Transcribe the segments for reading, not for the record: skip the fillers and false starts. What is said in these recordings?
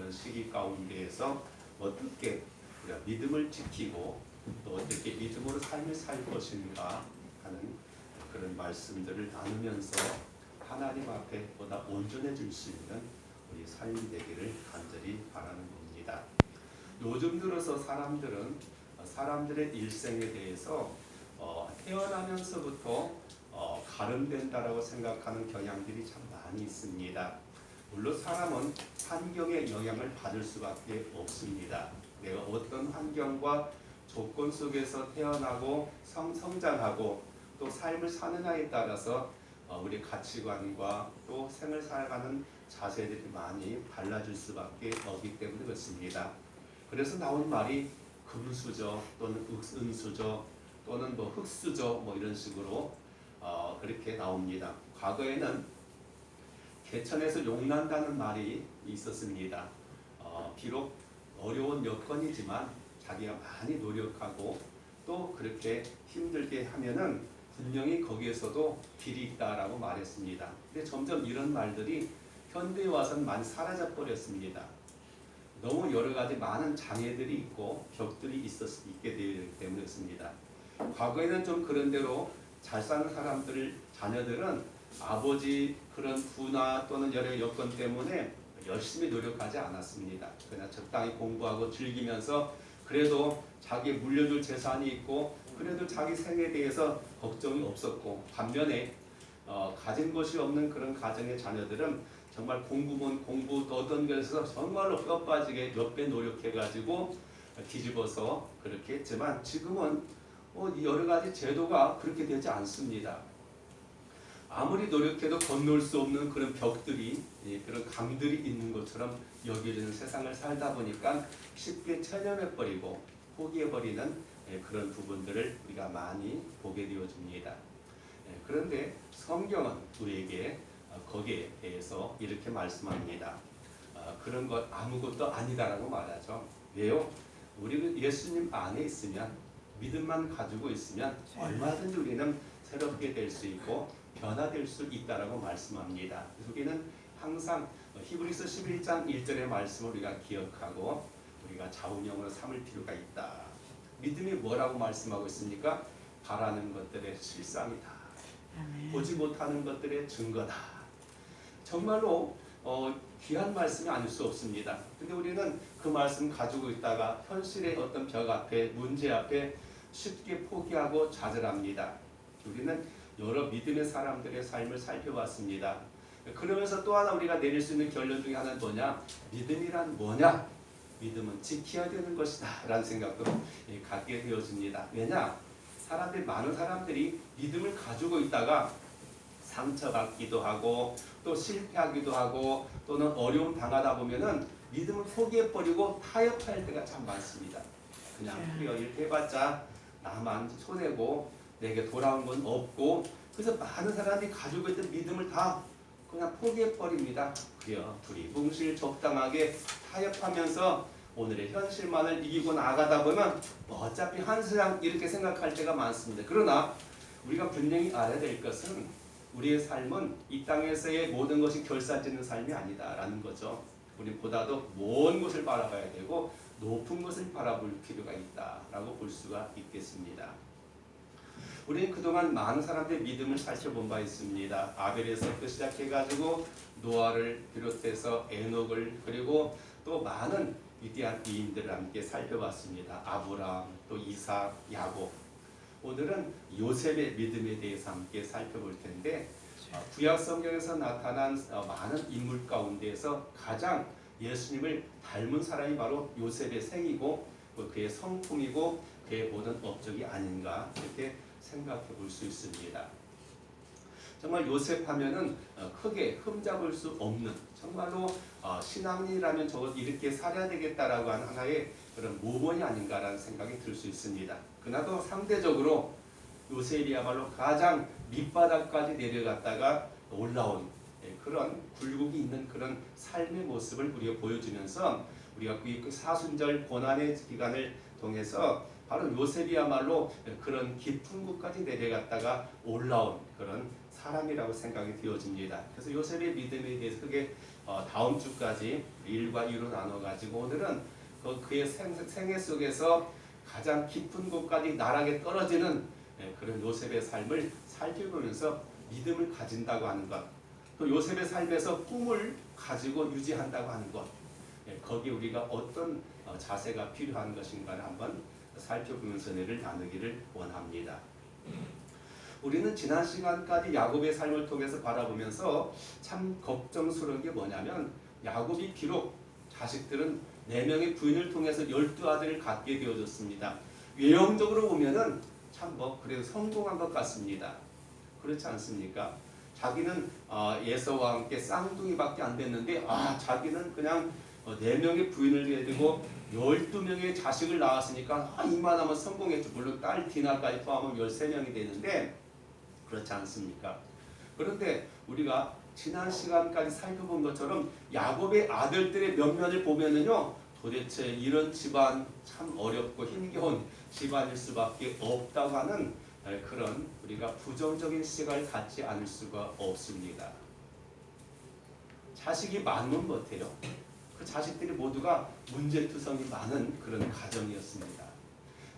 그런 시기 가운데에서 어떻게 우리가 믿음을 지키고 또 어떻게 믿음으로 삶을 살 것인가 하는 그런 말씀들을 나누면서 하나님 앞에 보다 온전해질 수 있는 우리 삶이 되기를 간절히 바라는 겁니다. 요즘 들어서 사람들의 일생에 대해서 태어나면서부터 가름된다라고 생각하는 경향들이 참 많이 있습니다. 물론 사람은 환경의 영향을 받을 수밖에 없습니다. 내가 어떤 환경과 조건 속에서 태어나고 성장하고 또 삶을 사느냐에 따라서 우리 가치관과 또 생을 살아가는 자세들이 많이 달라질 수밖에 없기 때문에 그렇습니다. 그래서 나온 말이 금수저 또는 은수저 또는 뭐 흙수저 뭐 이런 식으로 그렇게 나옵니다. 과거에는 개천에서 용난다는 말이 있었습니다. 비록 어려운 여건이지만 자기가 많이 노력하고 또 그렇게 힘들게 하면은 분명히 거기에서도 길이 있다라고 말했습니다. 근데 점점 이런 말들이 현대에 와서는 많이 사라져 버렸습니다. 너무 여러 가지 많은 장애들이 있고 벽들이 있게 되기 때문이었습니다. 과거에는 좀 그런 대로 잘 사는 자녀들은 아버지 그런 부나 또는 여러 여건 때문에 열심히 노력하지 않았습니다. 그냥 적당히 공부하고 즐기면서 그래도 자기 물려줄 재산이 있고 그래도 자기 생에 대해서 걱정이 없었고, 반면에 가진 것이 없는 그런 가정의 자녀들은 정말 공부면 공부 어떤 것에서 정말로 뼈 빠지게 몇 배 노력해가지고 뒤집어서 그렇게 했지만 지금은 여러 가지 제도가 그렇게 되지 않습니다. 아무리 노력해도 건널 수 없는 그런 벽들이 그런 강들이 있는 것처럼 여겨지는 세상을 살다 보니까 쉽게 체념해버리고 포기해버리는 그런 부분들을 우리가 많이 보게 되어집니다. 그런데 성경은 우리에게 거기에 대해서 이렇게 말씀합니다. 그런 것 아무것도 아니다라고 말하죠. 왜요? 우리는 예수님 안에 있으면 믿음만 가지고 있으면 얼마든지 우리는 새롭게 될 수 있고 변화될 수 있다라고 말씀합니다. 그래서 우리는 항상 히브리서 11장 1절의 말씀을 우리가 기억하고 우리가 자운형으로 삼을 필요가 있다. 믿음이 뭐라고 말씀하고 있습니까? 바라는 것들의 실상이다. 보지 못하는 것들의 증거다. 정말로 귀한 말씀이 아닐 수 없습니다. 근데 우리는 그 말씀 가지고 있다가 현실의 어떤 벽 앞에 문제 앞에 쉽게 포기하고 좌절합니다. 우리는 여러 믿음의 사람들의 삶을 살펴봤습니다. 그러면서 또 하나 우리가 내릴 수 있는 결론 중에 하나는 뭐냐? 믿음이란 뭐냐? 믿음은 지켜야 되는 것이다 라는 생각도 갖게 되어집니다. 왜냐? 많은 사람들이 믿음을 가지고 있다가 상처받기도 하고 또 실패하기도 하고 또는 어려움 당하다 보면은 믿음을 포기해버리고 타협할 때가 참 많습니다. 그냥 그래 이렇게 해봤자 나만 손해고 내게 돌아온 건 없고, 그래서 많은 사람들이 가지고 있던 믿음을 다 그냥 포기해버립니다. 그래요. 두리뭉실 적당하게 타협하면서 오늘의 현실만을 이기고 나가다 보면 어차피 한 세상 이렇게 생각할 때가 많습니다. 그러나 우리가 분명히 알아야 될 것은 우리의 삶은 이 땅에서의 모든 것이 결산짓는 삶이 아니다라는 거죠. 우리 보다도 먼 곳을 바라봐야 되고 높은 것을 바라볼 필요가 있다라고 볼 수가 있겠습니다. 우리는 그동안 많은 사람들의 믿음을 살펴본 바 있습니다. 아벨에서부터 시작해가지고 노아를 비롯해서 에녹을 그리고 또 많은 위대한 이인들을 함께 살펴봤습니다. 아브라함, 또 이삭, 야곱. 오늘은 요셉의 믿음에 대해서 함께 살펴볼 텐데 구약 성경에서 나타난 많은 인물 가운데에서 가장 예수님을 닮은 사람이 바로 요셉의 생이고 그의 성품이고 그의 모든 업적이 아닌가 이렇게 생각해 볼 수 있습니다. 정말 요셉 하면은 크게 흠잡을 수 없는 정말로 신앙인이라면 저것 이렇게 살아야 되겠다라고 하는 하나의 그런 모범이 아닌가라는 생각이 들 수 있습니다. 그나도 상대적으로 요셉이야말로 가장 밑바닥까지 내려갔다가 올라온 그런 굴곡이 있는 그런 삶의 모습을 우리가 보여주면서 우리가 그 사순절 고난의 기간을 통해서 바로 요셉이야말로 그런 깊은 곳까지 내려갔다가 올라온 그런 사람이라고 생각이 되어집니다. 그래서 요셉의 믿음에 대해서 크게 다음 주까지 1과 2로 나눠가지고 오늘은 그의 생애 속에서 가장 깊은 곳까지 나락에 떨어지는 그런 요셉의 삶을 살펴보면서 믿음을 가진다고 하는 것, 또 요셉의 삶에서 꿈을 가지고 유지한다고 하는 것, 거기에 우리가 어떤 자세가 필요한 것인가를 한번 살펴보면서 은혜를 나누기를 원합니다. 우리는 지난 시간까지 야곱의 삶을 통해서 바라보면서 참 걱정스러운 게 뭐냐면, 야곱이 비록 자식들은 4명의 부인을 통해서 12아들을 갖게 되어졌습니다. 외형적으로 보면은 참 그래도 성공한 것 같습니다. 그렇지 않습니까? 자기는 예서와 함께 쌍둥이밖에 안 됐는데 자기는 그냥 4명의 부인을 데리고 12명의 자식을 낳았으니까 이만하면 성공했죠. 물론 딸 디나까지 포함하면 13명이 되는데 그렇지 않습니까? 그런데 우리가 지난 시간까지 살펴본 것처럼 야곱의 아들들의 면면을 보면은요, 도대체 이런 집안 참 어렵고 힘겨운 집안일 수밖에 없다고 하는 그런 우리가 부정적인 시각을 갖지 않을 수가 없습니다. 자식이 많으면 못해요. 그 자식들이 모두가 문제투성이 많은 그런 가정이었습니다.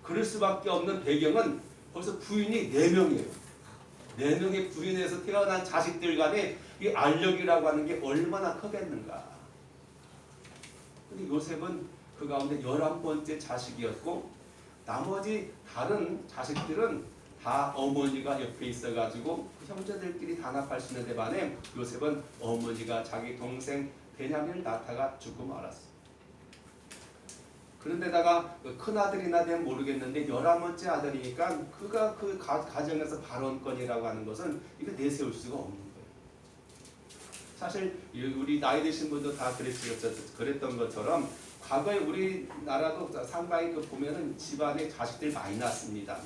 그럴 수밖에 없는 배경은 벌써 부인이 4명이에요. 4명의 부인에서 태어난 자식들 간의 이 알력이라고 하는 게 얼마나 크겠는가. 근데 요셉은 그 가운데 11번째 자식이었고, 나머지 다른 자식들은 다 어머니가 옆에 있어가지고 그 형제들끼리 단합할 수 있는 데 반해 요셉은 어머니가 자기 동생 베냐민을 낳다가 죽고 말았어. 그런데다가 큰아들이나 되면 모르겠는데 11번째 아들이니까 그가 그 가정에서 발언권이라고 하는 것은 이거 내세울 수가 없는 거예요. 사실 우리 나이 드신 분도 다 그랬던 것처럼 과거에 우리나라도 상당히 보면은 집안에 자식들 많이 낳습니다.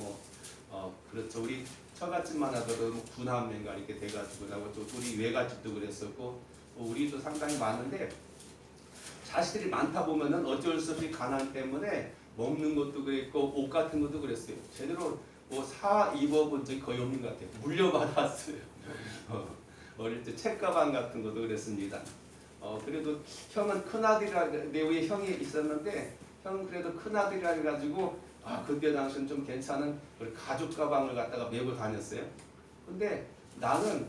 그렇죠. 우리 처갓집만 하더라도 구남매가 이렇게 돼가지고 나고 또 우리 외갓집도 그랬었고 우리도 상당히 많은데, 자식들이 많다 보면은 어쩔 수 없이 가난 때문에 먹는 것도 그랬고 옷 같은 것도 그랬어요. 제대로 사 입어본 적이 거의 없는 것 같아요. 물려받았어요. 어릴 때 책가방 같은 것도 그랬습니다. 그래도 형은 큰아들이라, 내 위에 형이 있었는데 형은 그래도 큰아들이라 해가지고 그때 당시는 좀 괜찮은 우리 가죽 가방을 갖다가 메고 다녔어요. 근데 나는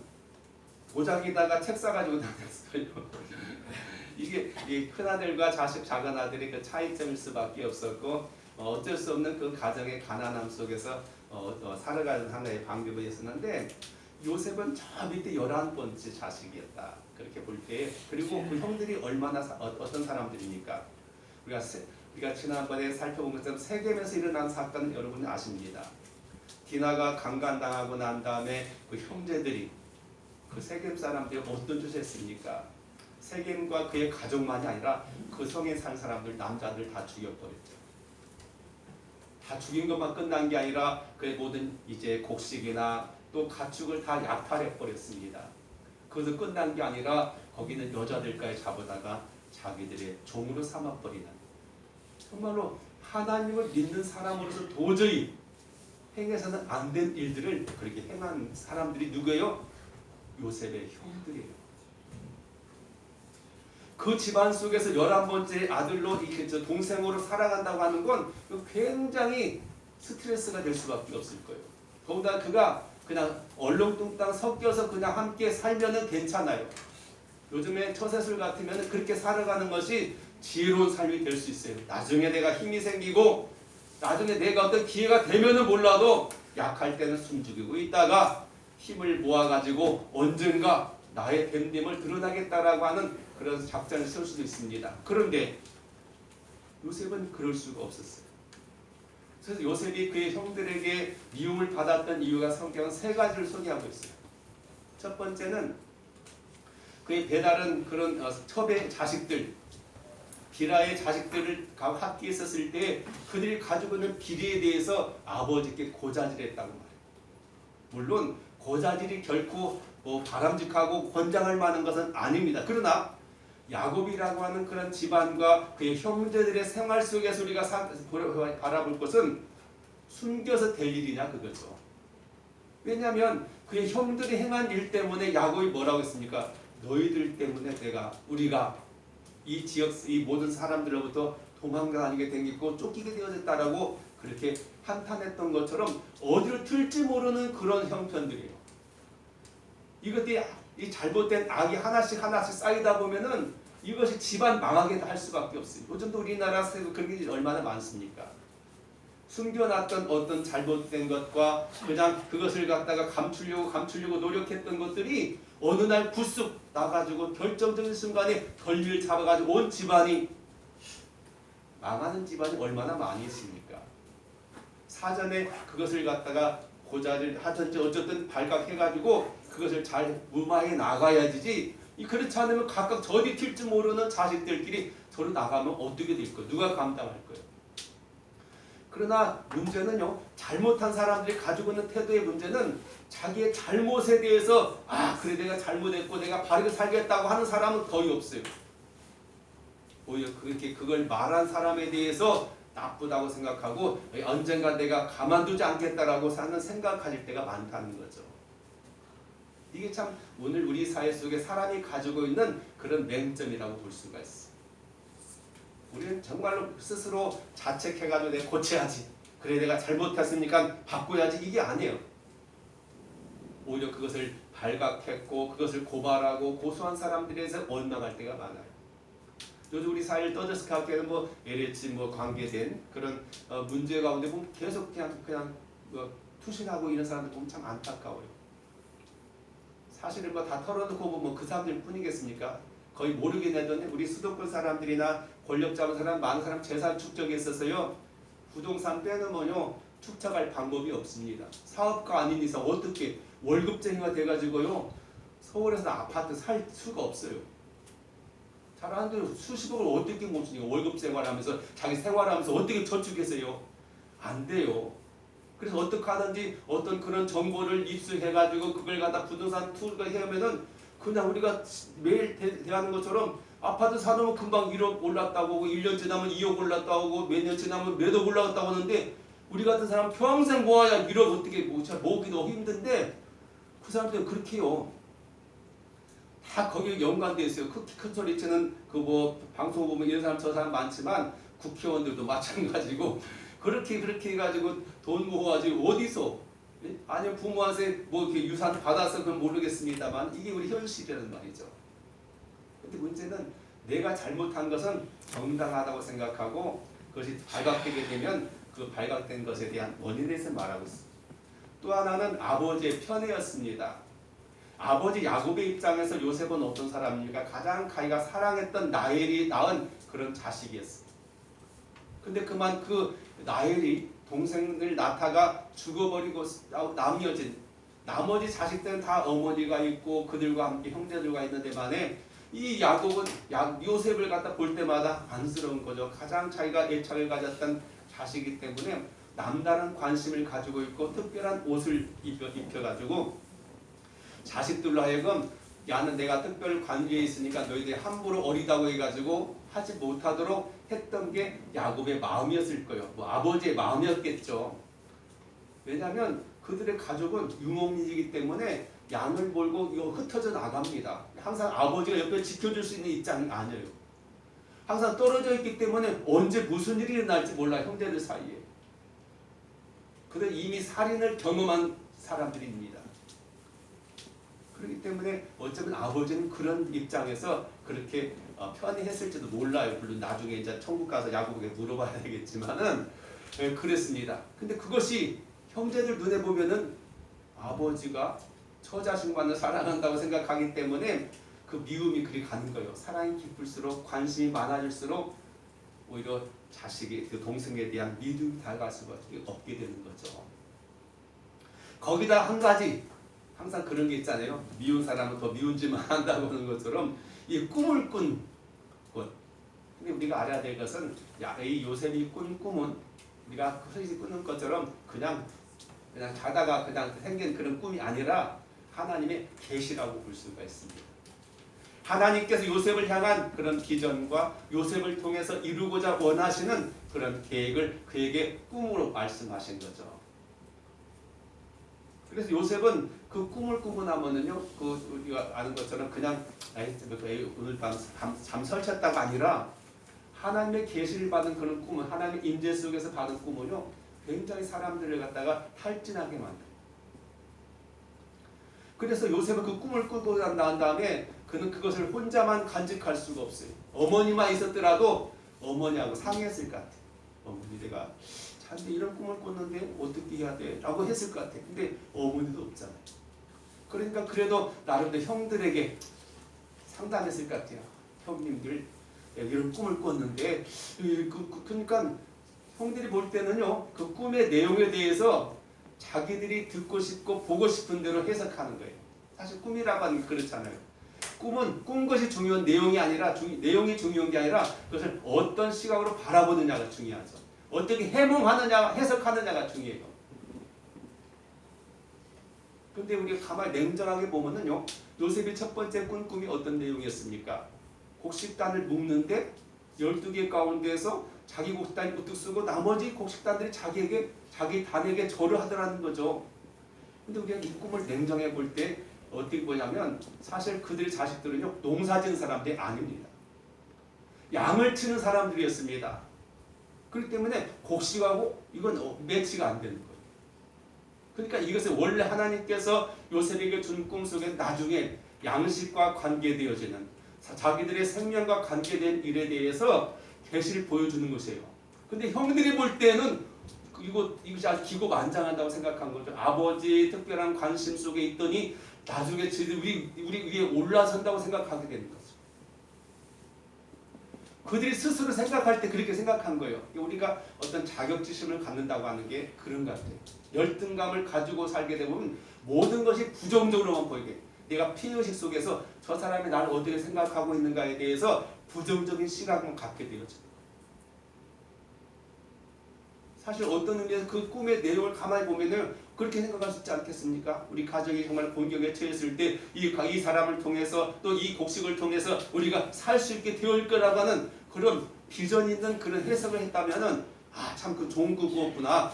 도자기다가 책 싸가지고 다녔어요. 이게 큰아들과 작은 아들의 그 차이점일 수밖에 없었고, 어쩔 수 없는 그 가정의 가난함 속에서 살아가는 하나의 방법이 있었는데, 요셉은 저 밑에 11번째 자식이었다. 그렇게 볼 때, 그리고 그 형들이 얼마나 어떤 사람들입니까? 우리가 지난번에 살펴본 것처럼 세겜에서 일어난 사건은 여러분이 아십니다. 디나가 강간당하고 난 다음에 그 형제들이, 그 세겜 사람들이 어떤 짓을 했습니까? 세겜과 그의 가족만이 아니라 그 성에 산 사람들, 남자들 다 죽여버렸죠. 다 죽인 것만 끝난 게 아니라 그의 모든 이제 곡식이나 또 가축을 다 약탈해버렸습니다. 그것도 끝난 게 아니라 거기는 여자들까지 잡아다가 자기들의 종으로 삼아버리는, 정말로 하나님을 믿는 사람으로서 도저히 행해서는 안 된 일들을 그렇게 행한 사람들이 누구예요? 요셉의 형들이에요. 그 집안 속에서 11번째 아들로 동생으로 살아간다고 하는 건 굉장히 스트레스가 될 수밖에 없을 거예요. 더군다나 그가 그냥 얼렁뚱땅 섞여서 그냥 함께 살면은 괜찮아요. 요즘에 처세술 같으면 그렇게 살아가는 것이 지혜로운 삶이 될 수 있어요. 나중에 내가 힘이 생기고 나중에 내가 어떤 기회가 되면은 몰라도 약할 때는 숨죽이고 있다가 힘을 모아가지고 언젠가 나의 됨됨을 드러나겠다라고 하는 그런 작전을 쓸 수도 있습니다. 그런데 요셉은 그럴 수가 없었어요. 그래서 요셉이 그의 형들에게 미움을 받았던 이유가 성경은 3가지를 소개하고 있어요. 첫 번째는 그의 배다른 그런 첩의 자식들, 비라의 자식들을 함께 있었을 때 그들이 가지고 있는 비리에 대해서 아버지께 고자질했다고 말해요. 물론 고자질이 결코 바람직하고 권장할 만한 것은 아닙니다. 그러나 야곱이라고 하는 그런 집안과 그의 형제들의 생활 속에서 우리가 바라볼 것은 숨겨서 될 일이냐 그거죠. 왜냐하면 그의 형들이 행한 일 때문에 야곱이 뭐라고 했습니까? 너희들 때문에 우리가 이 지역 이 모든 사람들로부터 도망다니게 되고 쫓기게 되어졌다라고 그렇게 한탄했던 것처럼 어디로 튈지 모르는 그런 형편들이에요. 이것들이 이 잘못된 악이 하나씩 쌓이다 보면은 이것이 집안 망하게 할 수밖에 없어요. 요즘도 우리나라에서 그런 게 얼마나 많습니까? 숨겨놨던 어떤 잘못된 것과 그냥 그것을 갖다가 감추려고 노력했던 것들이 어느 날 불쑥 나가지고 결정적인 순간에 덜미를 잡아가지고 온 집안이 망하는 집안이 얼마나 많이 있습니까? 사전에 그것을 갖다가 고자를 하든지 어쨌든 발각해가지고 그것을 잘 무마해 나가야지. 그렇지 않으면 각각 저리 튈지 모르는 자식들끼리 저로 나가면 어떻게 될 거예요? 누가 감당할 거예요? 그러나 문제는요, 잘못한 사람들이 가지고 있는 태도의 문제는 자기의 잘못에 대해서 그래 내가 잘못했고 내가 바르게 살겠다고 하는 사람은 거의 없어요. 오히려 그렇게 그걸 말한 사람에 대해서 나쁘다고 생각하고 언젠가 내가 가만두지 않겠다라고 생각할 때가 많다는 거죠. 이게 참 오늘 우리 사회 속에 사람이 가지고 있는 그런 맹점이라고 볼 수가 있어요. 우리는 정말로 스스로 자책해가지고 내가 고쳐야지. 그래 내가 잘못했으니까 바꿔야지. 이게 아니에요. 오히려 그것을 발각했고 그것을 고발하고 고소한 사람들에서 원망할 때가 많아요. 요즘 우리 사회를 떠들어서 각각의 LH 관계된 그런 문제 가운데 보면 계속 그냥 투신하고 이런 사람들 보면 참 안타까워요. 사실은 다 털어놓고 보면 그 사람들 뿐이겠습니까? 거의 모르게 내던 우리 수도권 사람들이나 권력 잡은 사람, 많은 사람 재산 축적에 있어서요. 부동산 빼놓으면요. 축적할 방법이 없습니다. 사업가 아닌 이상 어떻게 월급쟁이가 돼가지고요. 서울에서 아파트 살 수가 없어요. 잘하는데 수십억을 어떻게 못 주니까 월급 생활하면서 자기 생활하면서 어떻게 저축했어요? 안 돼요. 그래서 어떻게 하든지 어떤 그런 정보를 입수해가지고 그걸 갖다 부동산 투자를 해오면은 그냥 우리가 매일 대하는 것처럼 아파트 사놓으면 금방 1억 올랐다고 하고 1년 지나면 2억 올랐다고 하고 몇 년 지나면 몇 억 올랐다고 하는데 우리 같은 사람 평생 모아야 1억 어떻게 모으기도 힘든데 그 사람들은 그렇게 해요. 다 거기에 연관되어 있어요. 큰 소리 치는 방송 보면 이런 사람 저 사람 많지만 국회의원들도 마찬가지고 그렇게 해가지고 돈 모아가지고 어디서 아니면 부모한테 이렇게 유산 받아서 그건 모르겠습니다만 이게 우리 현실이라는 말이죠. 근데 문제는 내가 잘못한 것은 정당하다고 생각하고 그것이 발각되게 되면 그 발각된 것에 대한 원인에 대해서 말하고 있습니다. 또 하나는 아버지의 편애였습니다. 아버지 야곱의 입장에서 요셉은 어떤 사람입니까? 가장 자기가 사랑했던 라헬이 낳은 그런 자식이었습니다. 근데 그만 그 라헬이 동생을 낳다가 죽어버리고 남겨진 나머지 자식들은 다 어머니가 있고 그들과 함께 형제들과 있는데 만에 이 야곱은 요셉을 갖다 볼 때마다 안쓰러운 거죠. 가장 자기가 애착을 가졌던 자식이기 때문에 남다른 관심을 가지고 있고 특별한 옷을 입혀가지고 자식들로 하여금 야는 내가 특별 관계에 있으니까 너희들이 함부로 어리다고 해가지고 하지 못하도록 했던 게 야곱의 마음이었을 거예요. 아버지의 마음이었겠죠. 왜냐하면 그들의 가족은 유목민이기 때문에 양을 몰고 흩어져 나갑니다. 항상 아버지가 옆에 지켜줄 수 있는 입장이 아니에요. 항상 떨어져 있기 때문에 언제 무슨 일이 일어날지 몰라요. 형제들 사이에. 그들 이미 살인을 경험한 사람들입니다. 그렇기 때문에 어쩌면 아버지는 그런 입장에서 그렇게 편애했을지도 몰라요. 물론 나중에 이제 천국 가서 야곱에게 물어봐야 되겠지만은 그랬습니다. 근데 그것이 형제들 눈에 보면은 아버지가 처자식만을 사랑한다고 생각하기 때문에 그 미움이 그리 가는 거예요. 사랑이 깊을수록 관심이 많아질수록 오히려 자식이 그 동생에 대한 믿음이 다가갈 수밖에 없게 되는 거죠. 거기다 한 가지 항상 그런 게 있잖아요. 미운 사람은 더 미운 짓만 한다고 하는 것처럼 이 꿈을 꾼 것. 근데 우리가 알아야 될 것은 이 요셉이 꾼 꿈은 우리가 흔히 꾸는 것처럼 그냥 자다가 그냥 생긴 그런 꿈이 아니라 하나님의 계시라고 볼 수가 있습니다. 하나님께서 요셉을 향한 그런 비전과 요셉을 통해서 이루고자 원하시는 그런 계획을 그에게 꿈으로 말씀하신 거죠. 그래서 요셉은 그 꿈을 꾸고 나면은요, 그 우리가 아는 것처럼 그냥 오늘 밤 잠 설쳤다가 아니라 하나님의 계시를 받은 그런 꿈은, 하나님의 임재 속에서 받은 꿈은요, 굉장히 사람들을 갖다가 탈진하게 만들어요. 그래서 요셉은 그 꿈을 꾸고 난 다음에 그는 그것을 혼자만 간직할 수가 없어요. 어머니만 있었더라도 어머니하고 상의했을 것 같아요. 어머니, 내가 근데 이런 꿈을 꿨는데 어떻게 해야 돼? 라고 했을 것 같아. 근데 어머니도 없잖아요. 그러니까 그래도 나름대로 형들에게 상담했을 것 같아요. 형님들, 이런 꿈을 꿨는데, 그러니까 형들이 볼 때는요, 그 꿈의 내용에 대해서 자기들이 듣고 싶고 보고 싶은 대로 해석하는 거예요. 사실 꿈이라고 하는 게 그렇잖아요. 꿈은 꾼 것이 중요한 내용이 아니라, 내용이 중요한 게 아니라 그것을 어떤 시각으로 바라보느냐가 중요하죠. 어떻게 해몽하느냐, 해석하느냐가 중요해요. 근데 우리가 가만히 냉정하게 보면은요, 요셉이 첫 번째 꾼 꿈이 어떤 내용이었습니까? 곡식단을 묶는데 12개 가운데서 자기 곡식단이 우뚝 쓰고 나머지 곡식단들이 자기 단에게 절을 하더라는 거죠. 근데 우리가 이 꿈을 냉정해 볼 때 어떻게 보냐면, 사실 그들의 자식들은요, 농사진 사람들이 아닙니다. 양을 치는 사람들이었습니다. 그렇기 때문에 곡식하고 이건 매치가 안 되는 거예요. 그러니까 이것을 원래 하나님께서 요셉에게 준 꿈 속에 나중에 양식과 관계되어지는, 자기들의 생명과 관계된 일에 대해서 계시를 보여주는 것이에요. 근데 형들이 볼 때는 이것이 아주 기고만장한다고 생각한 거죠. 아버지의 특별한 관심 속에 있더니 나중에 우리 위에 올라선다고 생각하게 되는 거죠. 그들이 스스로 생각할 때 그렇게 생각한 거예요. 우리가 어떤 자격지심을 갖는다고 하는 게 그런 것 같아요. 열등감을 가지고 살게 되면 모든 것이 부정적으로만 보이게, 내가 피의식 속에서 저 사람이 나를 어떻게 생각하고 있는가에 대해서 부정적인 시각만 갖게 되어져. 사실 어떤 의미에서 그 꿈의 내용을 가만히 보면은 그렇게 생각할 수 있지 않겠습니까? 우리 가정이 정말 공경에 처했을 때 이 사람을 통해서, 또 이 곡식을 통해서 우리가 살 수 있게 되어올 거라고 하는 그런 비전 있는 그런 해석을 했다면은, 참 그 좋은 꿈이었구나,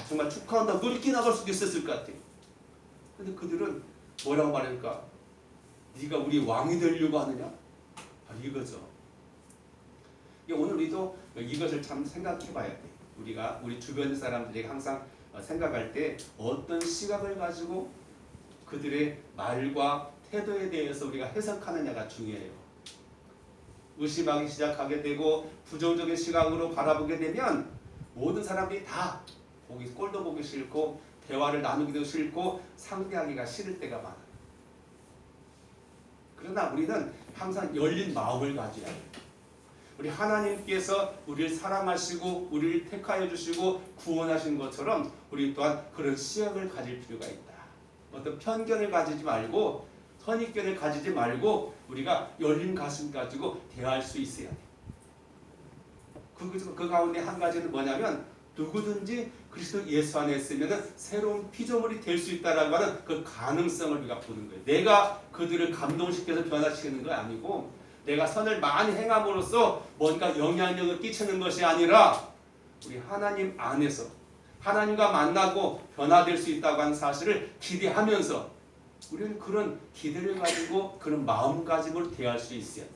정말 축하한다, 눈이 나갈 수도 있었을 것 같아요. 근데 그들은 뭐라고 말할까? 네가 우리 왕이 되려고 하느냐? 이거죠. 오늘 우리도 이것을 참 생각해 봐야 돼. 우리가 우리 주변 사람들이 항상 생각할 때 어떤 시각을 가지고 그들의 말과 태도에 대해서 우리가 해석하느냐가 중요해요. 의심하기 시작하게 되고 부정적인 시각으로 바라보게 되면 모든 사람들이 다 꼴도 보기 싫고 대화를 나누기도 싫고 상대하기가 싫을 때가 많아요. 그러나 우리는 항상 열린 마음을 가져야 해요. 우리 하나님께서 우리를 사랑하시고 우리를 택하여 주시고 구원하신 것처럼 우리 또한 그런 시각을 가질 필요가 있다. 어떤 편견을 가지지 말고, 선입견을 가지지 말고 우리가 열린 가슴 가지고 대할 수 있어야 돼. 그 가운데 한 가지는 뭐냐면, 누구든지 그리스도 예수 안에 있으면 새로운 피조물이 될 수 있다라고 하는 그 가능성을 우리가 보는 거예요. 내가 그들을 감동시켜서 변화시키는 거 아니고, 내가 선을 많이 행함으로써 뭔가 영향력을 끼치는 것이 아니라, 우리 하나님 안에서 하나님과 만나고 변화될 수 있다고 하는 사실을 기대하면서 우리는 그런 기대를 가지고 그런 마음가짐으로 대할 수 있어야 돼요.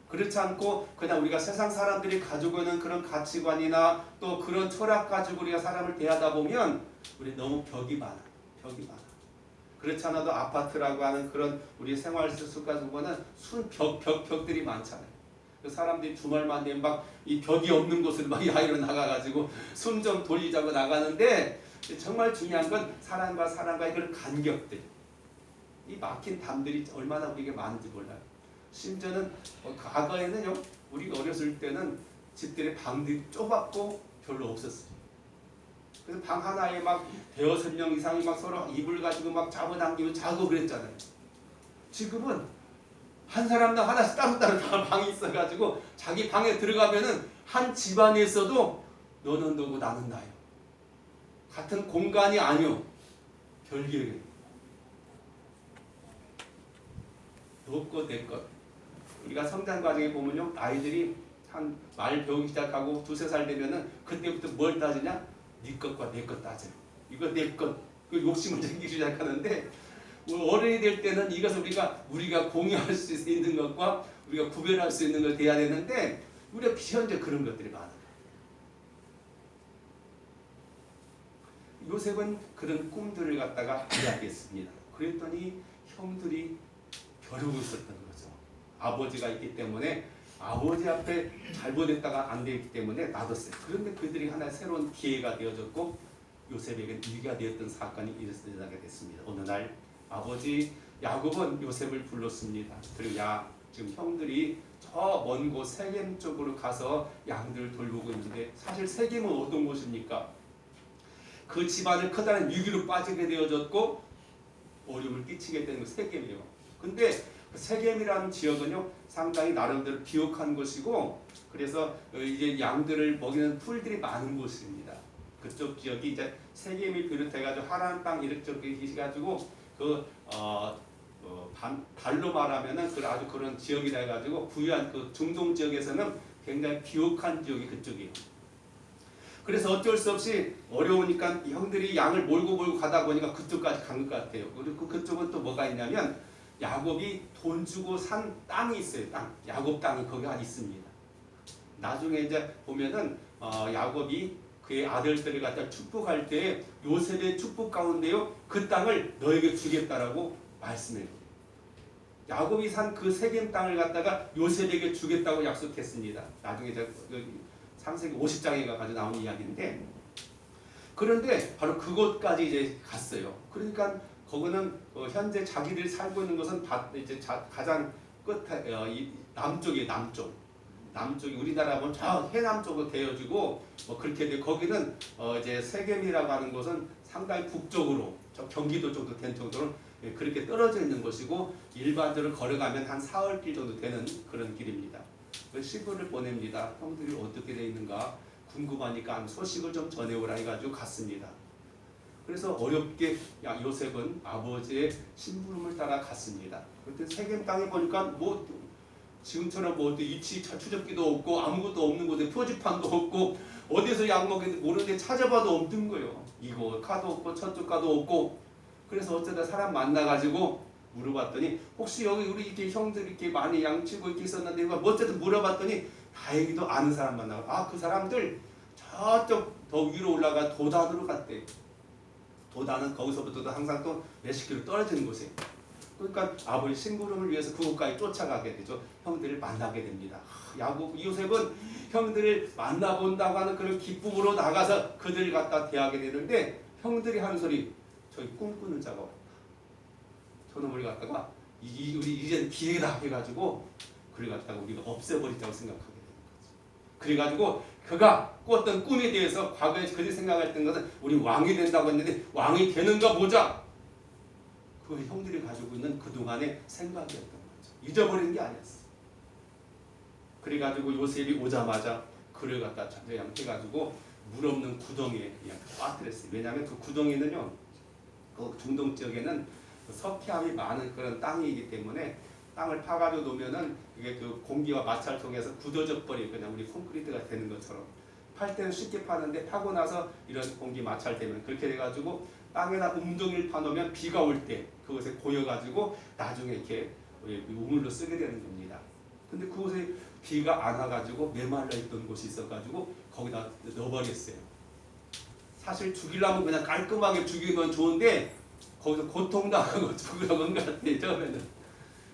그렇지 않고 그냥 우리가 세상 사람들이 가지고 있는 그런 가치관이나 또 그런 철학 가지고 우리가 사람을 대하다 보면 우리 너무 벽이 많아. 그렇지 않아도 아파트라고 하는 그런 우리 생활 습관 보면은 벽들이 많잖아요. 그 사람들이 주말만 되면 막 이 벽이 없는 곳을 막 야외로 나가가지고 숨 좀 돌리자고 나가는데, 정말 중요한 건 사람과 사람과의 그런 간격들, 이 막힌 담들이 얼마나 우리에게 많은지 몰라요. 심지어는 과거에는요, 우리가 어렸을 때는 집들의 방들이 좁았고 별로 없었어요. 그래서 방 하나에 막 대여섯 명 이상이 막 서로 이불 가지고 막 잡아당기고 자고 그랬잖아요. 지금은 한 사람당 하나씩 따로따로 다 방이 있어가지고 자기 방에 들어가면은 한 집안에서도 너는 너고 나는 나요. 같은 공간이 아니요. 별개예요. 너 것, 내 것. 우리가 성장 과정에 보면요, 아이들이 한 말 배우기 시작하고 2-3살 되면은 그때부터 뭘 따지냐? 네 것과 내 것 따져요. 이거 내 것, 그 욕심을 생기기 시작하는데 어른이 될 때는 이것을 우리가 공유할 수 있는 것과 우리가 구별할 수 있는 걸 돼야 되는데 우리가 현재 그런 것들이 많아요. 요셉은 그런 꿈들을 갖다가 이야기했습니다. 그랬더니 형들이 벼르고 있었던 거죠. 아버지가 있기 때문에 아버지 앞에 잘못했다가 안 되기 때문에 놔뒀어요. 그런데 그들이 하나의 새로운 기회가 되어졌고 요셉에게 위기가 되었던 사건이 일어나게 됐습니다. 어느 날 아버지 야곱은 요셉을 불렀습니다. 그리고 지금 형들이 저 먼 곳 세겜 쪽으로 가서 양들을 돌보고 있는데 사실 세겜은 어떤 곳입니까? 그 집안을 커다란 위기로 빠지게 되어졌고 어려움을 끼치게 되는 세겜이에요. 근데 세겜이라는 지역은요 상당히 나름대로 비옥한 곳이고 그래서 이제 양들을 먹이는 풀들이 많은 곳입니다. 그쪽 지역이 이제 세겜이 비롯해가지고 하란 땅 이렇게 해가지고 달로 말하면은 아주 그런 지역이라 해가지고 부유한 그 중동 지역에서는 굉장히 비옥한 지역이 그쪽이에요. 그래서 어쩔 수 없이 어려우니까 형들이 양을 몰고 가다 보니까 그쪽까지 간 것 같아요. 그리고 그쪽은 또 뭐가 있냐면 야곱이 돈 주고 산 땅이 있어요. 야곱 땅이 거기 있습니다. 나중에 이제 보면은 야곱이 그의 아들들을 갖다 축복할 때 요셉의 축복 가운데요 그 땅을 너에게 주겠다라고 말씀해요. 야곱이 산 그 세겜 땅을 갖다가 요셉에게 주겠다고 약속했습니다. 나중에 이제 창세기 50장에 가지고 나온 이야기인데 그런데 바로 그곳까지 이제 갔어요. 그러니까 거기는 현재 자기들이 살고 있는 것은 이제 가장 끝에 남쪽이 남쪽이 우리나라 보면 저 해남 쪽으로 되어지고 뭐 그렇게 돼 거기는 이제 세겜이라고 하는 곳은 상당히 북쪽으로 저 경기도 정도 된 정도로 그렇게 떨어져 있는 곳이고 일반적으로 걸어가면 한 사흘길 정도 되는 그런 길입니다. 시부를 보냅니다. 형들이 어떻게 되어 있는가 궁금하니까 소식을 좀 전해오라 해가지고 갔습니다. 그래서 어렵게 요셉은 아버지의 심부름을 따라 갔습니다. 그때 세겜 땅에 보니까 뭐 지금처럼 뭐 위치 추적기도 없고 아무것도 없는 곳에 표지판도 없고 어디서 약 먹는지 모르는데 찾아봐도 없는 거예요. 이거 가도 없고 저쪽 가도 없고 그래서 어쩌다 사람 만나가지고 물어봤더니 혹시 여기 우리 이렇게 형들이 이렇게 많이 양치고 이렇게 있었는데 어쨌든 물어봤더니 다행히도 아는 사람 만나고 그 사람들 저쪽 더 위로 올라가 도단으로 갔대. 도단은 거기서부터도 항상 또 몇십 킬로 떨어지는 곳이에요. 그러니까 아버지 심부름을 위해서 그곳까지 쫓아가게 되죠. 형들을 만나게 됩니다. 요셉은 형들을 만나본다고 하는 그런 기쁨으로 나가서 그들을 갖다 대하게 되는데 형들이 하는 소리 저희 꿈꾸는 자가 왔다. 저놈을 갖다가 우리 이제는 기회다 해가지고 그를 갖다가 우리가 없애버리자고 생각하게 되는 거죠. 그래가지고 그가 꿨던 꿈에 대해서 과거에 그들이 생각했던 것은 우리 왕이 된다고 했는데 왕이 되는가 보자. 그 형들이 가지고 있는 그동안의 생각이었던 거죠. 잊어버린 게 아니었어. 그래가지고 요셉이 오자마자 그를 갖다 해가지고 물 없는 구덩이에 그냥 빠뜨렸어요. 왜냐하면 그 구덩이는요, 그 중동 지역에는 석회암이 많은 그런 땅이기 때문에 땅을 파가지고 놓으면은 이게 그 공기와 마찰을 통해서 굳어져 버리고 그냥 우리 콘크리트가 되는 것처럼 팔 때는 쉽게 파는데 파고 나서 이런 공기 마찰되면 그렇게 돼가지고 땅에다 웅덩이를 파놓으면 비가 올 때 그것에 고여가지고 나중에 이렇게 우물로 쓰게 되는 겁니다. 근데 그곳에 비가 안 와가지고 메말라 있던 곳이 있어가지고 거기다 넣어버렸어요. 사실 죽이려면 그냥 깔끔하게 죽이면 좋은데 거기서 고통당하고 죽으려고 한 것 같아요. 처음에는.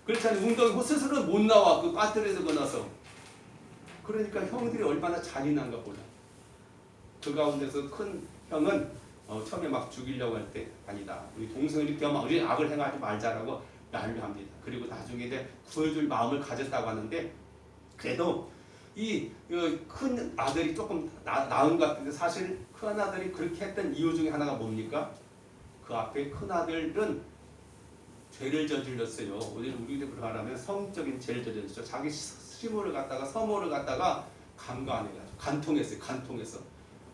그렇지 않으면 웅덩이 스스로 못 나와. 그 빠뜨려서 거나서. 그러니까 형들이 얼마나 잔인한가 몰라. 그 가운데서 큰 형은 처음에 막 죽이려고 할 때 아니다. 우리 동생을 이렇게 하면 우리 악을 행하지 말자라고 난리합니다. 그리고 나중에 이제 구해줄 마음을 가졌다고 하는데 그래도 이 큰 아들이 조금 나은 것 같은데 사실 큰 아들이 그렇게 했던 이유 중에 하나가 뭡니까? 그 앞에 큰 아들은 죄를 저질렀어요. 우리들 말하면 성적인 죄를 저질렀죠. 자기 시모를 갖다가 서모를 갖다가 강간해가지고 간통해서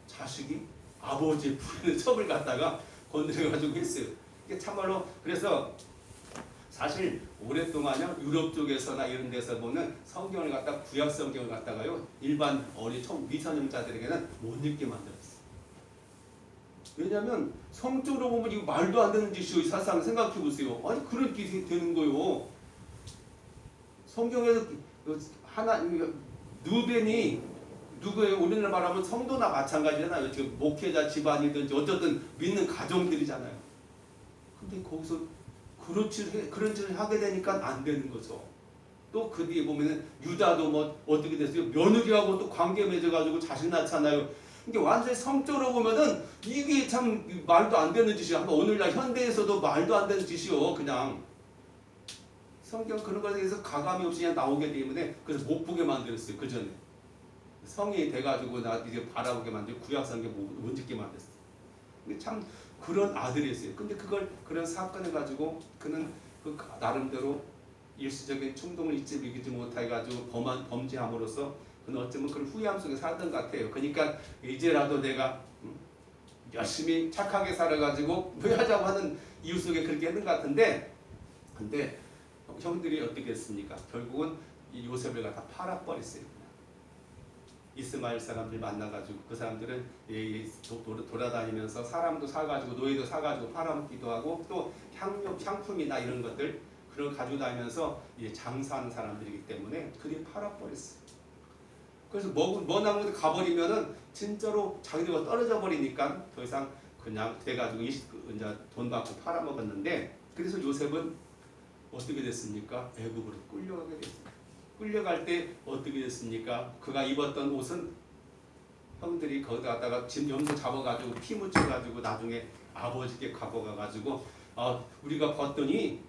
자식이 아버지의 부리는 첩을 갖다가 건드려가지고 했어요. 이게 참말로 그래서 사실 오랫동안요 유럽 쪽에서나 이런 데서 보는 성경을 갖다 구약 성경을 갖다가요 일반 미성년자들에게는 못 읽게 만들었어요. 왜냐하면 성적으로 보면 이거 말도 안 되는 짓이요. 이 사상 생각해 보세요. 아니 그렇게 되는 거요. 성경에서 하나 누벤이 누구예요? 우리나라 말하면 성도나 마찬가지잖아요. 지금 목회자 집안이든지 어쨌든 믿는 가정들이잖아요. 근데 거기서 그런 짓을 하게 되니까 안 되는 거죠. 또 그 뒤에 보면은 유다도 뭐 어떻게 됐어요? 며느리하고 또 관계 맺어가지고 자식 낳잖아요. 이게 완전히 성적으로 보면은 이게 참 말도 안 되는 짓이야. 오늘날 현대에서도 말도 안 되는 짓이요. 그냥 성경 그런 것에 대해서 가감이 없이 그냥 나오게 때문에 그래서 못 보게 만들었어요. 그 전에 성이 돼가지고 나 이제 바라보게 만들고 구약 성경 못 읽게 만들었어요. 근데 참 그런 아들이었어요. 근데 그런 사건을 가지고 그는 그 나름대로 일시적인 충동을 이기지 못해가지고 범죄함으로써 그는 어쩌면 그런 후회함 속에 살던 것 같아요. 그러니까 이제라도 내가 열심히 착하게 살아가지고 후회하자고 하는 이유 속에 그렇게 했는 것 같은데, 근데 형들이 어떻게 했습니까? 결국은 이 요셉을 갖다 팔아버렸어요. 이스마엘 사람들 만나가지고 그 사람들은 돌아다니면서 사람도 사가지고 노예도 사가지고 팔아먹기도 하고 또 향품이나 이런 것들 그런 가지고 다니면서 장사하는 사람들이기 때문에 그들이 팔아버렸어요. 그래서 머나먼 데 가버리면은 진짜로 자기들과 떨어져 버리니까 더 이상 그냥 돼가지고 이제 돈 받고 팔아먹었는데, 그래서 요셉은 어떻게 됐습니까? 애굽으로 끌려가게 됐습니다. 끌려갈 때 어떻게 됐습니까? 그가 입었던 옷은 형들이 거기다 갖다가 지금 염소 잡아가지고 피 묻혀가지고 나중에 아버지께 갖고 가가지고 우리가 봤더니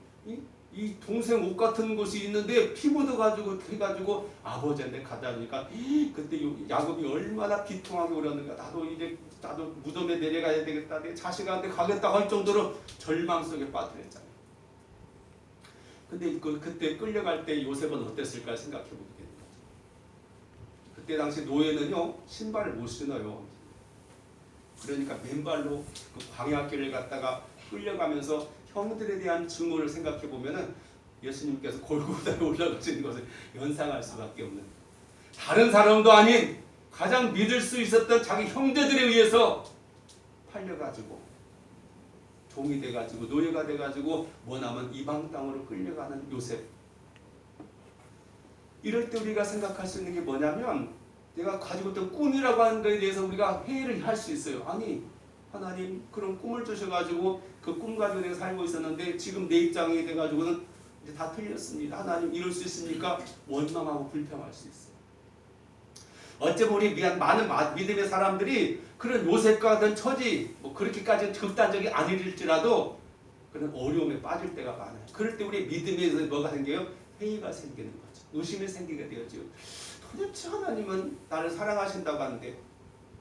이 동생 옷 같은 것이 있는데 피 묻어가지고 해가지고 아버지한테 갖다 주니까 그때 야곱이 얼마나 비통하게 울었는가. 나도 무덤에 내려가야 되겠다. 내 자식한테 가겠다 할 정도로 절망 속에 빠뜨렸잖아요. 근데 그때 끌려갈 때 요셉은 어땠을까 생각해 보게 됩니다. 그때 당시 노예는요 신발을 못 신어요. 그러니까 맨발로 그 광야길을 갔다가 끌려가면서 형들에 대한 증오를 생각해 보면은 예수님께서 골고다에 올라가시는 것을 연상할 수밖에 없는, 다른 사람도 아닌 가장 믿을 수 있었던 자기 형제들에 의해서 팔려가지고 종이 돼가지고 노예가 돼가지고 머나먼 이방 땅으로 끌려가는 요셉. 이럴 때 우리가 생각할 수 있는 게 뭐냐면, 내가 가지고 있던 꿈이라고 하는 것에 대해서 우리가 회의를 할 수 있어요. 아니 하나님 그런 꿈을 주셔가지고 그 꿈 가지고 내가 살고 있었는데 지금 내 입장이 돼가지고는 이제 다 틀렸습니다. 하나님 이럴 수 있습니까? 원망하고 불평할 수 있어요. 어쩌면 우리 많은 믿음의 사람들이 그런 요셉과 같은 처지, 그렇게까지 극단적이 아닐지라도 그런 어려움에 빠질 때가 많아요. 그럴 때 우리 믿음에서 뭐가 생겨요? 회의가 생기는 거죠. 의심이 생기게 되어지요. 도대체 하나님은 나를 사랑하신다고 하는데,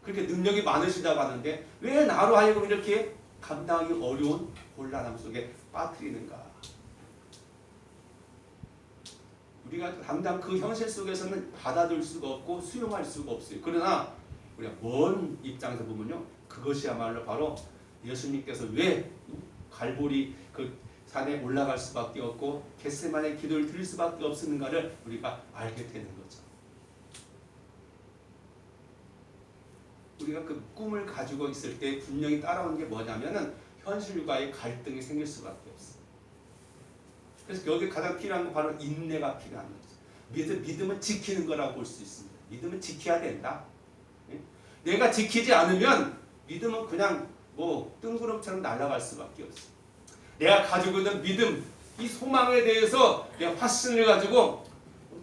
그렇게 능력이 많으시다고 하는데 왜 나로 하여금 이렇게 감당하기 어려운 곤란함 속에 빠뜨리는가? 우리가 당장 그 현실 속에서는 받아들일 수가 없고 수용할 수가 없어요. 그러나 우리가 먼 입장에서 보면요, 그것이야말로 바로 예수님께서 왜 갈보리 그 산에 올라갈 수밖에 없고 겟세마네 기도를 드릴 수밖에 없었는가를 우리가 알게 되는 거죠. 우리가 그 꿈을 가지고 있을 때 분명히 따라오는 게 뭐냐면은 현실과의 갈등이 생길 수밖에 없어요. 그래서 여기 가장 필요한 건 바로 인내가 필요한 거죠. 믿음은 지키는 거라고 볼 수 있습니다. 믿음은 지켜야 된다. 내가 지키지 않으면 믿음은 그냥 뜬구름처럼 날아갈 수밖에 없어요. 내가 가지고 있는 믿음, 이 소망에 대해서 내가 확신을 가지고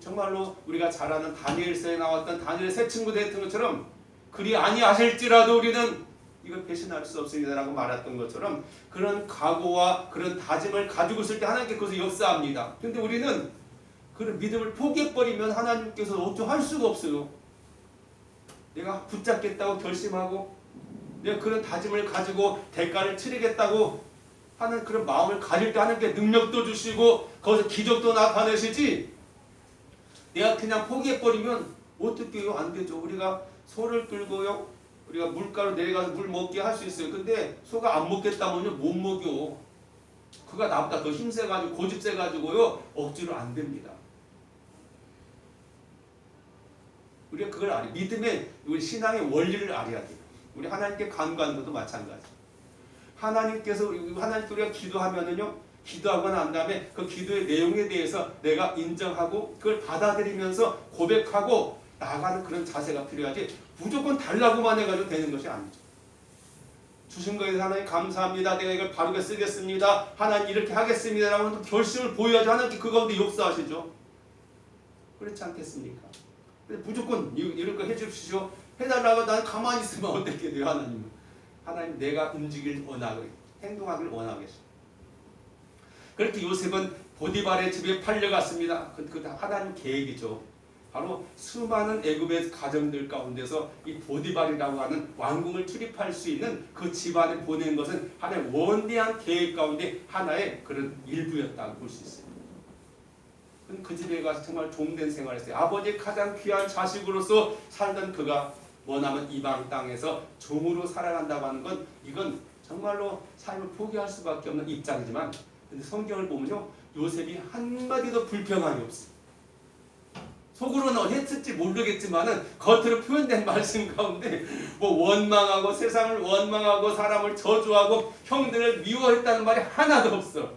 정말로 우리가 잘 아는 다니엘서에 나왔던 다니엘 세 친구 됐던 것처럼 그리 아니하실지라도 우리는 이걸 배신할 수 없습니다라고 말했던 것처럼 그런 각오와 그런 다짐을 가지고 있을 때 하나님께 그것을 역사합니다. 그런데 우리는 그런 믿음을 포기해버리면 하나님께서 어쩌할 수가 없어요. 내가 붙잡겠다고 결심하고 내가 그런 다짐을 가지고 대가를 치르겠다고 하는 그런 마음을 가질 때 하나님께 능력도 주시고 거기서 기적도 나타내시지, 내가 그냥 포기해버리면 어떻게 해요? 안 되죠. 우리가 소를 끌고요, 우리가 물가로 내려가서 물 먹게 할 수 있어요. 근데 소가 안 먹겠다면요 못 먹여. 그가 나보다 더 힘세가지고 고집세가지고요 억지로 안 됩니다. 우리가 그걸 알아요. 믿음의 우리 신앙의 원리를 알아야 돼요. 우리 하나님께 간구하는 것도 마찬가지. 하나님께서 우리가 기도하면은요, 기도하고 난 다음에 그 기도의 내용에 대해서 내가 인정하고 그걸 받아들이면서 고백하고 나아가는 그런 자세가 필요하지, 무조건 달라고만 해가지고 되는 것이 아니죠. 주신 거에 대해서 하나님 감사합니다. 내가 이걸 바르게 쓰겠습니다. 하나님 이렇게 하겠습니다. 라고 결심을 보여야지 하나님께 그 가운데 역사하시죠. 그렇지 않겠습니까? 무조건 이럴 거 해주십시오. 해달라고 나는 가만히 있으면 어떻게 돼요? 하나님은. 하나님 내가 움직일 원하고 행동하길 원하고 계십니다. 그렇게 요셉은 보디발의 집에 팔려갔습니다. 그 하나님 계획이죠. 바로 수많은 애굽의 가정들 가운데서 이 보디발이라고 하는 왕궁을 출입할 수 있는 그 집안에 보낸 것은 하나의 원대한 계획 가운데 하나의 그런 일부였다고 볼 수 있어요. 그 집에 가서 정말 종된 생활을 했어요. 아버지의 가장 귀한 자식으로서 살던 그가 원하면 이방 땅에서 종으로 살아간다고 하는 건, 이건 정말로 삶을 포기할 수밖에 없는 입장이지만, 근데 성경을 보면요, 요셉이 한마디도 불평함이 없어요. 속으로는 했을지 모르겠지만은 겉으로 표현된 말씀 가운데 뭐 원망하고 세상을 원망하고 사람을 저주하고 형들을 미워했다는 말이 하나도 없어.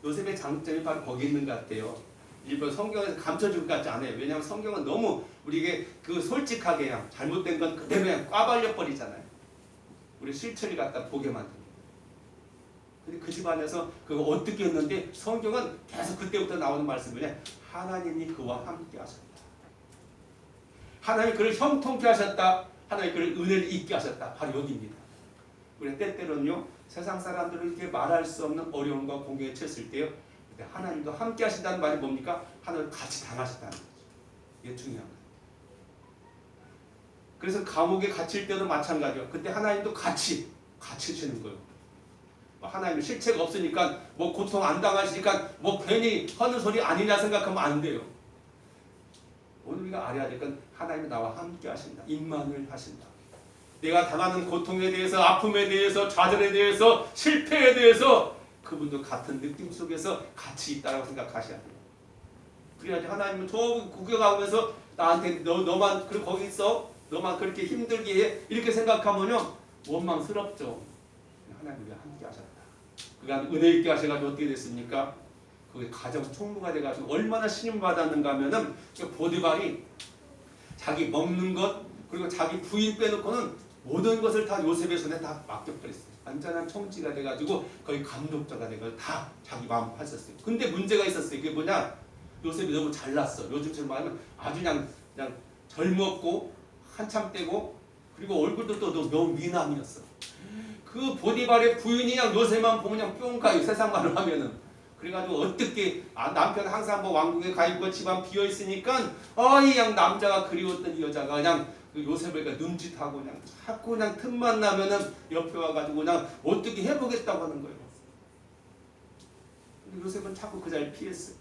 요셉의 장점이 바로 거기 있는 것 같아요. 일본 성경에서 감춰줄 것 같지 않아요. 왜냐하면 성경은 너무 우리에게 그 솔직하게 그냥 잘못된 건 그대로 그냥 꽈발려 버리잖아요. 우리 실체를 갖다 보게 만듭니다. 근데 그 집안에서 그거 어떻게 했는데 성경은 계속 그때부터 나오는 말씀이냐, 하나님이 그와 함께 하셨다. 하나님이 그를 형통케 하셨다. 하나님이 그를 은혜를 잊게 하셨다. 바로 여기입니다. 우리 때때로는요, 세상 사람들은 이렇게 말할 수 없는 어려움과 공경에 처했을 때요, 하나님도 함께 하신다는 말이 뭡니까? 하나님 같이 당하셨다는 거죠. 이게 중요한 거예요. 그래서 감옥에 갇힐 때도 마찬가지예요. 그때 하나님도 같이 주시는 거예요. 하나님은 실체가 없으니까 뭐 고통 안 당하시니까 뭐 괜히 하는 소리 아니냐 생각하면 안 돼요. 오늘 우리가 알아야 될 건 하나님이 나와 함께 하신다. 임만을 하신다. 내가 당하는 고통에 대해서, 아픔에 대해서, 좌절에 대해서, 실패에 대해서 그분도 같은 느낌 속에서 같이 있다고 생각하셔야 돼요. 그래야지 하나님은 저 구경하면서 나한테 너만 그리고 거기 있어, 너만 그렇게 힘들게 해, 이렇게 생각하면요 원망스럽죠. 하나님이 함께 하셨다. 그가 은혜 있게 하셔가지고 어떻게 됐습니까? 그 가정 총무가 돼가지고 얼마나 신임 받았는가 하면은 보디발이 자기 먹는 것 그리고 자기 부인 빼놓고는 모든 것을 다 요셉의 손에 다 맡겨버렸어요. 완전한 총지가 돼가지고 거의 감독자가 돼가지고 다 자기 마음 했었어요. 근데 문제가 있었어요. 그게 뭐냐? 요셉이 너무 잘났어. 요즘처럼 말하면 아주 그냥 젊었고 한참 때고 그리고 얼굴도 또 너무 미남이었어. 그 보디발의 부인이 그냥 요셉만 보면 그냥 뿅 가요. 세상 말로 하면은. 그래가지고 어떻게 남편 항상 뭐 왕궁에 가 있고 집안 비어 있으니까 이 그냥 남자가 그리웠던 이 여자가 그냥 그 요셉을 그냥 눈짓하고 그냥 자꾸 그냥 틈만 나면은 옆에 와가지고 그냥 어떻게 해보겠다고 하는 거예요. 근데 요셉은 자꾸 그 자리를 피했어요.